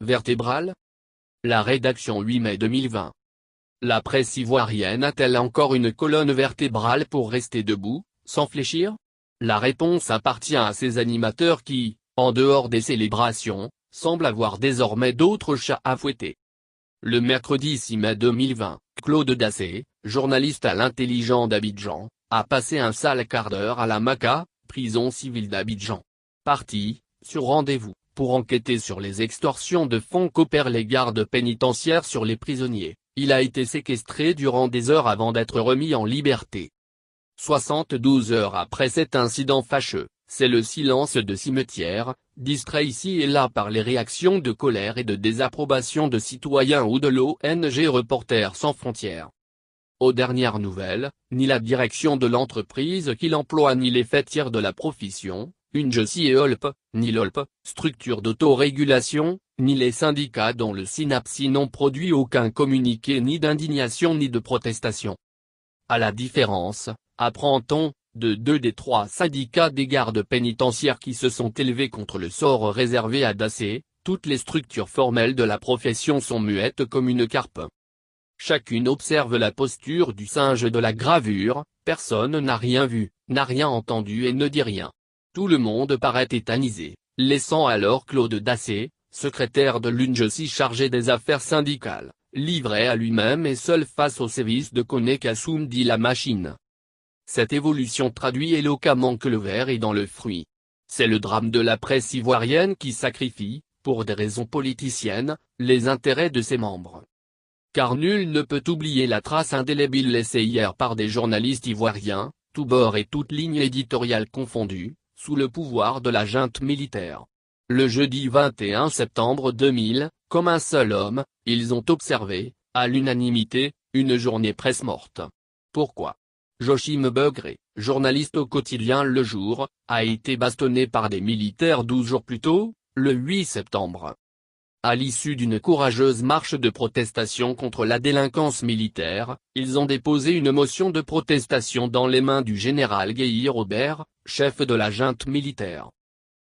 vertébrale? La rédaction 8 mai 2020. La presse ivoirienne a-t-elle encore une colonne vertébrale pour rester debout, sans fléchir? La réponse appartient à ces animateurs qui, en dehors des célébrations, semblent avoir désormais d'autres chats à fouetter. Le mercredi 6 mai 2020, Claude Dassé, journaliste à l'Intelligent d'Abidjan, a passé un sale quart d'heure à la Maka, prison civile d'Abidjan. Parti, sur rendez-vous, pour enquêter sur les extorsions de fonds qu'opèrent les gardes pénitentiaires sur les prisonniers, il a été séquestré durant des heures avant d'être remis en liberté. 72 heures après cet incident fâcheux, c'est le silence de cimetière, distrait ici et là par les réactions de colère et de désapprobation de citoyens ou de l'ONG Reporters sans frontières. Aux dernières nouvelles, ni la direction de l'entreprise qui l'emploie ni les fêtières de la profession, UNGESI et OLP, ni l'OLP, structure d'autorégulation, ni les syndicats dont le SYNAPSI n'ont produit aucun communiqué ni d'indignation ni de protestation. À la différence, apprend-on, de 2 des 3 syndicats des gardes pénitentiaires qui se sont élevés contre le sort réservé à Dassé, toutes les structures formelles de la profession sont muettes comme une carpe. Chacune observe la posture du singe de la gravure, personne n'a rien vu, n'a rien entendu et ne dit rien. Tout le monde paraît tétanisé, laissant alors Claude Dassé, secrétaire de l'UNGESI chargé des affaires syndicales, livré à lui-même et seul face au sévice de Koné Kassoum dit la machine. Cette évolution traduit éloquemment que le ver est dans le fruit. C'est le drame de la presse ivoirienne qui sacrifie, pour des raisons politiciennes, les intérêts de ses membres. Car nul ne peut oublier la trace indélébile laissée hier par des journalistes ivoiriens, tous bords et toutes lignes éditoriales confondues, sous le pouvoir de la junte militaire. Le jeudi 21 septembre 2000, comme un seul homme, ils ont observé, à l'unanimité, une journée presse morte. Pourquoi? Joachim Begré, journaliste au quotidien Le Jour, a été bastonné par des militaires 12 jours plus tôt, le 8 septembre. À l'issue d'une courageuse marche de protestation contre la délinquance militaire, ils ont déposé une motion de protestation dans les mains du général Guéhi Robert, chef de la junte militaire.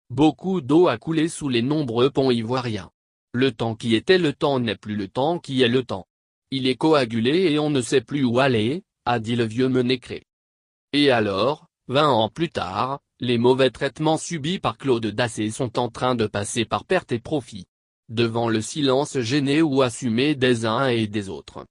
Beaucoup d'eau a coulé sous les nombreux ponts ivoiriens. Le temps qui était le temps n'est plus le temps qui est le temps. Il est coagulé et on ne sait plus où aller, a dit le vieux Ménécré. Et alors, 20 ans plus tard, les mauvais traitements subis par Claude Dassé sont en train de passer par perte et profit. Devant le silence gêné ou assumé des uns et des autres.